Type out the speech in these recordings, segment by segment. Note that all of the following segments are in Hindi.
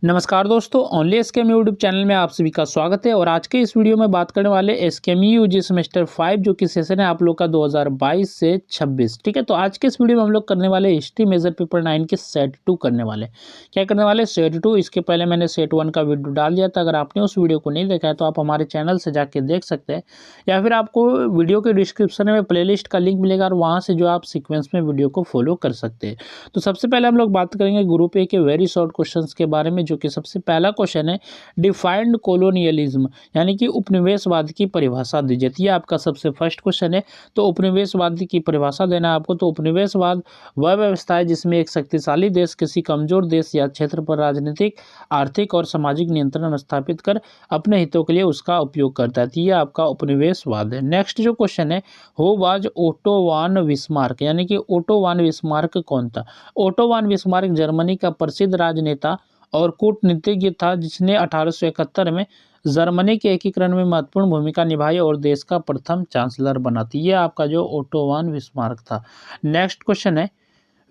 नमस्कार दोस्तों, ओनली एसकेएम यूट्यूब चैनल में आप सभी का स्वागत है। और आज के इस वीडियो में बात करने वाले एसकेएम यूजी सेमेस्टर 5 जो कि सेशन है आप लोग का 2022 से 26। ठीक है, तो आज के इस वीडियो में हम लोग करने वाले हिस्ट्री मेजर पेपर 9 के सेट 2 करने वाले। क्या करने वाले? सेट 2। इसके पहले मैंने सेट 1 का वीडियो डाल दिया था। अगर आपने उस वीडियो को नहीं देखा है तो आप हमारे चैनल से जाके देख सकते हैं, या फिर आपको वीडियो के डिस्क्रिप्शन में प्लेलिस्ट का लिंक मिलेगा और वहाँ से जो आप सिक्वेंस में वीडियो को फॉलो कर सकते हैं। तो सबसे पहले हम लोग बात करेंगे ग्रुप ए के वेरी शॉर्ट क्वेश्चन के बारे में, जो कि सबसे पहला क्वेश्चन है डिफाइंड कॉलोनियलिज्म, यानी कि उपनिवेशवाद की परिभाषा दीजिए। तो ये आपका सबसे फर्स्ट क्वेश्चन है। तो उपनिवेशवाद की परिभाषा देना है आपको। तो उपनिवेशवाद वह व्यवस्था है जिसमें एक शक्तिशाली देश किसी कमजोर देश या क्षेत्र पर राजनीतिक, आर्थिक और सामाजिक नियंत्रण स्थापित कर अपने हितों के लिए उसका उपयोग करता है। तो ये आपका उपनिवेशवाद है। नेक्स्ट जो क्वेश्चन है, who was Otto von Bismarck, यानी कि ओटो वान बिस्मार्क कौन था? ओटो वान बिस्मार्क जर्मनी का प्रसिद्ध राजनेता और कूटनीतिज्ञ था, जिसने 1871 में जर्मनी के एकीकरण में महत्वपूर्ण भूमिका निभाई और देश का प्रथम चांसलर बना। तो ये आपका जो ओटो वान बिस्मार्क था। नेक्स्ट क्वेश्चन है,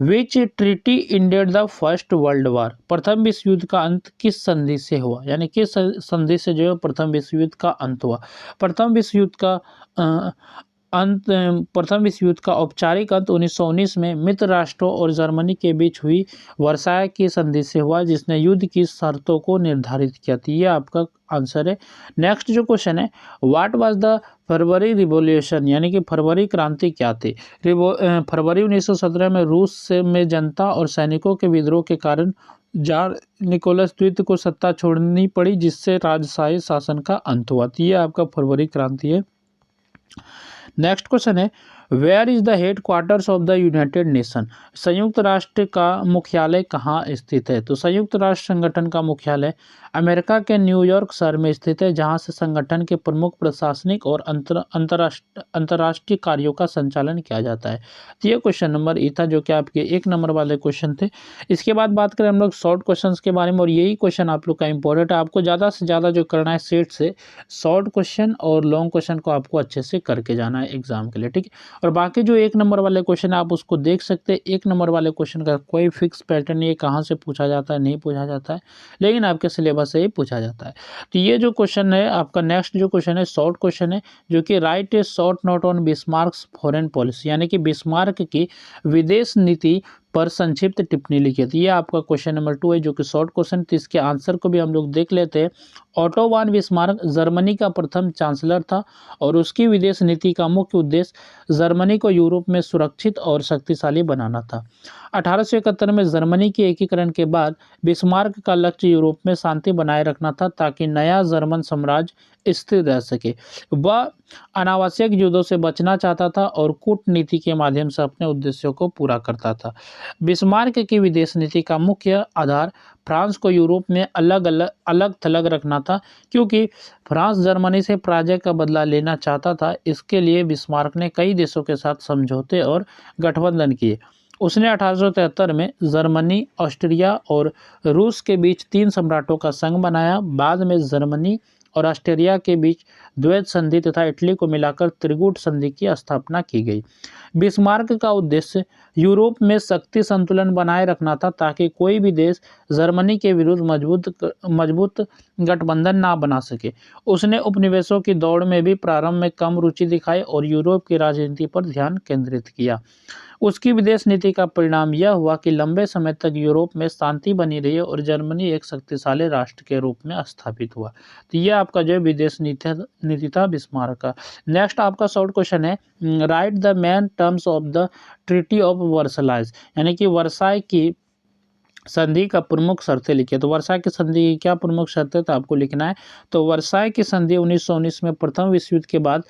which treaty ended the first world war, प्रथम विश्व युद्ध का अंत किस संधि से हुआ, यानी किस संधि से जो है प्रथम विश्व युद्ध का अंत हुआ? प्रथम विश्व युद्ध का प्रथम विश्व युद्ध का औपचारिक अंत 1919 में मित्र राष्ट्रों और जर्मनी के बीच हुई वर्साय की संधि से हुआ, जिसने युद्ध की शर्तों को निर्धारित किया था। ये आपका आंसर है। नेक्स्ट जो क्वेश्चन है, what was the February revolution, यानी कि फरवरी क्रांति क्या थी? फरवरी 1917 में रूस से में जनता और सैनिकों के विद्रोह के कारण जार निकोलस द्वितीय को सत्ता छोड़नी पड़ी, जिससे राजशाही शासन का अंत हुआ। तो ये आपका फरवरी क्रांति है। नेक्स्ट क्वेश्चन है, where is the headquarters of the United Nation, संयुक्त राष्ट्र का मुख्यालय कहाँ स्थित है? तो संयुक्त राष्ट्र संगठन का मुख्यालय अमेरिका के न्यूयॉर्क शहर में स्थित है, जहां से संगठन के प्रमुख प्रशासनिक और अंतर्राष्ट्रीय कार्यों का संचालन किया जाता है। तो ये क्वेश्चन नंबर ई था, जो कि आपके 1 नंबर वाले क्वेश्चन थे। इसके बाद बात करें हम लोग शॉर्ट क्वेश्चन के बारे में, और यही क्वेश्चन आप लोग का इंपॉर्टेंट है। आपको ज़्यादा से ज़्यादा जो करना है सेट से शॉर्ट क्वेश्चन और लॉन्ग क्वेश्चन को आपको अच्छे से करके जाना है एग्जाम के लिए, ठीक है। और बाकी जो 1 नंबर वाले क्वेश्चन है आप उसको देख सकते हैं। 1 नंबर वाले क्वेश्चन का कोई फिक्स पैटर्न नहीं है, कहाँ से पूछा जाता है नहीं पूछा जाता है, लेकिन आपके सिलेबस से ही पूछा जाता है। तो ये जो क्वेश्चन है आपका, नेक्स्ट जो क्वेश्चन है शॉर्ट क्वेश्चन है, जो कि write a short note on Bismarck's foreign policy, यानी कि बिस्मार्क की विदेश नीति पर संक्षिप्त टिप्पणी लिखी थी। ये आपका क्वेश्चन नंबर 2 है, जो कि शॉर्ट क्वेश्चन। तो इसके आंसर को भी हम लोग देख लेते हैं। ओटो वान बिस्मार्क जर्मनी का प्रथम चांसलर था और उसकी विदेश नीति का मुख्य उद्देश्य जर्मनी को यूरोप में सुरक्षित और शक्तिशाली बनाना था। 1871 में जर्मनी के एकीकरण के बाद बिस्मार्क का लक्ष्य यूरोप में शांति बनाए रखना था, ताकि नया जर्मन साम्राज्य स्थिर रह सके। वह अनावश्यक युद्धों से बचना चाहता था और कूटनीति के माध्यम से अपने उद्देश्यों को पूरा करता था। बिस्मार्क की विदेश नीति का मुख्य आधार फ्रांस को यूरोप में अलग थलग रखना था, क्योंकि फ्रांस जर्मनी से पराजय का बदला लेना चाहता था। इसके लिए बिस्मार्क ने कई देशों के साथ समझौते और गठबंधन किए। उसने 1873 में जर्मनी, ऑस्ट्रिया और रूस के बीच 3 सम्राटों का संघ बनाया। बाद में जर्मनी और ऑस्ट्रिया के बीच द्वैत संधि तथा इटली को मिलाकर त्रिगुट संधि की स्थापना की गई। बिस्मार्क का उद्देश्य यूरोप में शक्ति संतुलन बनाए रखना था, ताकि कोई भी देश जर्मनी के विरुद्ध मजबूत गठबंधन ना बना सके। उसने उपनिवेशों की दौड़ में भी प्रारंभ में कम रुचि दिखाई और यूरोप की राजनीति पर ध्यान केंद्रित किया। उसकी विदेश नीति का परिणाम यह हुआ कि लंबे समय तक यूरोप में शांति बनी रही और जर्मनी एक शक्तिशाली राष्ट्र के रूप में स्थापित हुआ। तो यह आपका जो विदेश नीति था बिस्मार्क का। नेक्स्ट आपका शॉर्ट क्वेश्चन है, right the main terms of the treaty of Versailles, यानी कि वर्साई की संधि का प्रमुख शर्तें लिखिए। तो वर्साई की संधि की क्या प्रमुख शर्तें तो आपको लिखना है। तो वर्साई की संधि 1919 में प्रथम विश्व युद्ध के बाद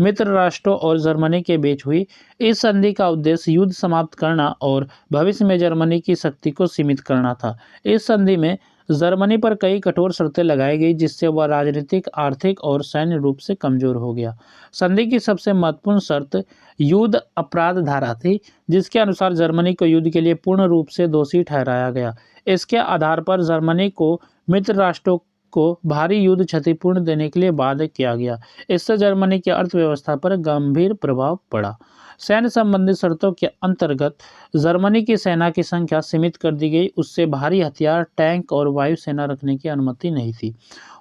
मित्र राष्ट्रों और जर्मनी के बीच हुई। इस संधि का उद्देश्य युद्ध समाप्त करना और भविष्य में जर्मनी की शक्ति को सीमित करना था। इस संधि में जर्मनी पर कई कठोर शर्तें लगाई गई, जिससे वह राजनीतिक, आर्थिक और सैन्य रूप से कमजोर हो गया। संधि की सबसे महत्वपूर्ण शर्त युद्ध अपराध धारा थी, जिसके अनुसार जर्मनी को युद्ध के लिए पूर्ण रूप से दोषी ठहराया गया। इसके आधार पर जर्मनी को मित्र राष्ट्रों को भारी युद्ध क्षतिपूर्ण देने के लिए बाध्य किया गया। इससे जर्मनी की अर्थव्यवस्था पर गंभीर प्रभाव पड़ा। सैन्य संबंधी शर्तों के अंतर्गत जर्मनी की सेना की संख्या सीमित कर दी गई, उससे भारी हथियार, टैंक और वायुसेना रखने की अनुमति नहीं थी।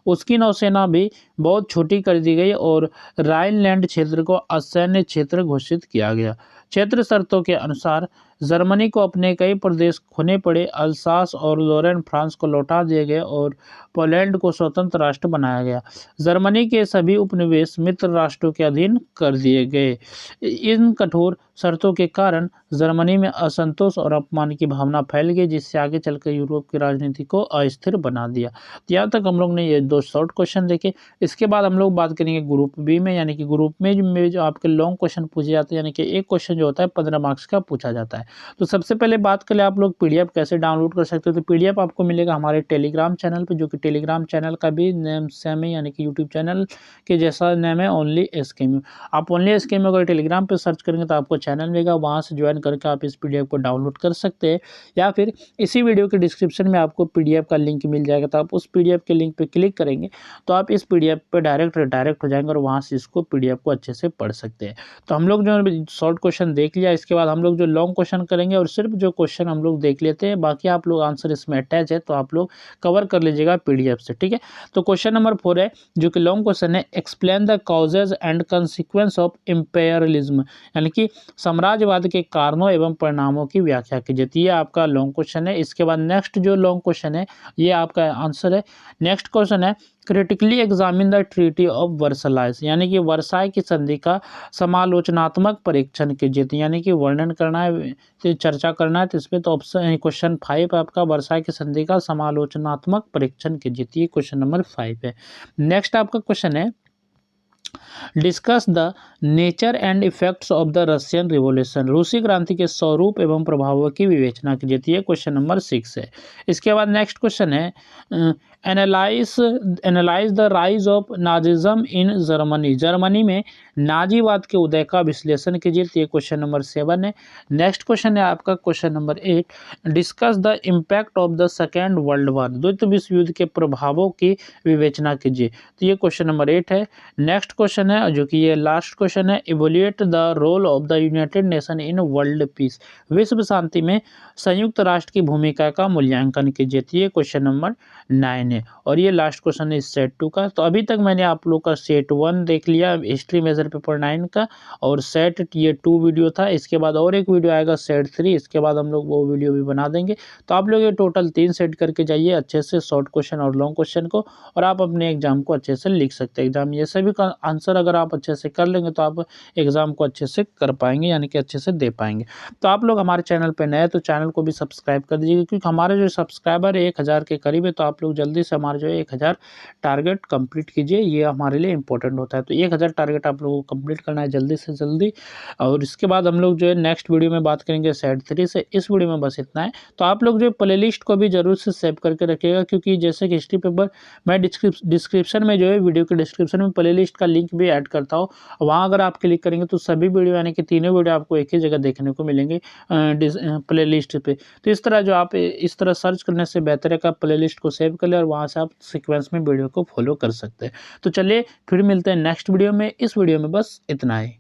उसकी नौसेना भी बहुत छोटी कर दी गई और राइनलैंड क्षेत्र को असैन्य क्षेत्र घोषित किया गया। क्षेत्र शर्तों के अनुसार जर्मनी को अपने कई प्रदेश खोने पड़े, अल्सास और लोरेन फ्रांस को लौटा दिए गए और पोलैंड को स्वतंत्र राष्ट्र बनाया गया। जर्मनी के सभी उपनिवेश मित्र राष्ट्रों के अधीन कर दिए गए। इन कठोर शर्तों के कारण जर्मनी में असंतोष और अपमान की भावना फैल गई, जिससे आगे चलकर यूरोप की राजनीति को अस्थिर बना दिया। यहाँ तक हम लोग ने ये 2 शॉर्ट क्वेश्चन देखे। इसके बाद हम लोग बात करेंगे ग्रुप बी में, यानी कि ग्रुप में जो आपके लॉन्ग क्वेश्चन पूछे जाते हैं, यानी कि एक क्वेश्चन जो होता है 15 मार्क्स का पूछा जाता है। तो सबसे पहले बात करें आप लोग पीडीएफ कैसे डाउनलोड कर सकते हो। तो पीडीएफ आपको मिलेगा हमारे टेलीग्राम चैनल पे, जो कि टेलीग्राम चैनल का भी नेम सेम है, यानी कि यूट्यूब चैनल के जैसा नेम है, ओनली एसकेएमयू। आप ओनली एसकेएमयू अगर टेलीग्राम पे सर्च करेंगे तो आपको चैनल मिलेगा, वहाँ से ज्वाइन करके आप इस पीडीएफ को डाउनलोड कर सकते हैं, या फिर इसी वीडियो के डिस्क्रिप्शन में आपको पीडीएफ का लिंक मिल जाएगा। तो आप उस पीडीएफ के लिंक पे क्लिक करेंगे तो आप इस पीडीएफ पे डायरेक्ट हो जाएंगे और वहाँ से इसको पीडीएफ को अच्छे से पढ़ सकते हैं। तो हम लोग जो शॉर्ट क्वेश्चन देख लिया, इसके बाद हम लोग जो लॉन्ग क्वेश्चन करेंगे और सिर्फ जो क्वेश्चन हम लोग देख लेते हैं, बाकी आप लोग आंसर इसमें अटैच है तो आप लोग कवर कर लीजिएगा पीडीएफ से, ठीक है। तो क्वेश्चन नंबर 4 है, जो कि लॉन्ग क्वेश्चन है, explain the causes and consequence of imperialism, यानी कि साम्राज्यवाद के कारणों एवं परिणामों की व्याख्या कीजिए। ये आपका लॉन्ग क्वेश्चन है। इसके बाद नेक्स्ट जो लॉन्ग क्वेश्चन है ये आपका आंसर है। नेक्स्ट क्वेश्चन है, critically examine the treaty of Versailles, यानी कि वर्साई की संधि का समालोचनात्मक परीक्षण कीजिए, यानी कि वर्णन करना है, चर्चा करना है। तो इसमें तो ऑप्शन क्वेश्चन 5 आपका वर्साई की संधि का समालोचनात्मक परीक्षण कीजिए, ये क्वेश्चन नंबर 5 है। नेक्स्ट आपका क्वेश्चन है, discuss the nature and effects of the Russian revolution, रूसी क्रांति के स्वरूप एवं प्रभावों की विवेचना कीजिए, ये क्वेश्चन नंबर 6 है। इसके बाद नेक्स्ट क्वेश्चन है, analyse the rise of Nazism in Germany, Germany में नाजीवाद के उदय का विश्लेषण कीजिए, ये क्वेश्चन नंबर 7 है। नेक्स्ट क्वेश्चन है आपका question number 8, discuss the impact of the second world war, द्वितीय विश्व युद्ध के प्रभावों की विवेचना कीजिए, तो ये क्वेश्चन नंबर 8 है। नेक्स्ट क्वेश्चन है, जो कि ये लास्ट क्वेश्चन है, evaluate the role of the United Nation in world peace, विश्व शांति में संयुक्त राष्ट्र की भूमिका का मूल्यांकन कीजिए, ये क्वेश्चन नंबर 9 है। और ये लास्ट क्वेश्चन है सेट 2 का। तो अभी तक मैंने आप लोग का सेट 1 देख लिया, हिस्ट्री मेजर पेपर 9 का, और सेट ये 2 वीडियो था। इसके बाद और एक वीडियो आएगा सेट 3, इसके बाद हम लोग वो वीडियो भी बना देंगे। तो आप लोग ये टोटल 3 सेट करके जाइए अच्छे से, शॉर्ट क्वेश्चन और लॉन्ग क्वेश्चन को, और आप अपने एग्जाम को अच्छे से लिख सकते हैं। एग्जाम ये सभी का आंसर अगर आप अच्छे से कर लेंगे तो आप एग्जाम को अच्छे से कर पाएंगे, यानी कि अच्छे से दे पाएंगे। तो आप लोग हमारे चैनल पर नए तो चैनल को भी सब्सक्राइब कर दीजिएगा, क्योंकि हमारे जो सब्सक्राइबर है 1000 के करीब है। तो आप लोग जल्दी से हमारे जो है 1000 टारगेट कंप्लीट कीजिए, ये हमारे लिए इंपॉर्टेंट होता है। तो 1000 टारगेट आप लोगों को कंप्लीट करना है जल्दी से जल्दी। और इसके बाद हम लोग जो है नेक्स्ट वीडियो में बात करेंगे सेट 3 से। इस वीडियो में बस इतना है। तो आप लोग जो प्ले लिस्ट को भी जरूर से सेव करके रखिएगा, क्योंकि जैसे कि हिस्ट्री पेपर मैं डिस्क्रिप्शन में जो है वीडियो के डिस्क्रिप्शन में प्ले लिस्ट का लिंक भी ऐड करता हूँ। वहाँ अगर आप क्लिक करेंगे तो सभी वीडियो, यानी कि तीनों वीडियो आपको एक ही जगह देखने को मिलेंगे प्ले लिस्ट पे। तो इस तरह जो आप इस तरह सर्च करने से बेहतर है कि आप प्ले लिस्ट को सेव कर ले और वहाँ से आप सीक्वेंस में वीडियो को फॉलो कर सकते हैं। तो चलिए फिर मिलते हैं नेक्स्ट वीडियो में। इस वीडियो में बस इतना ही।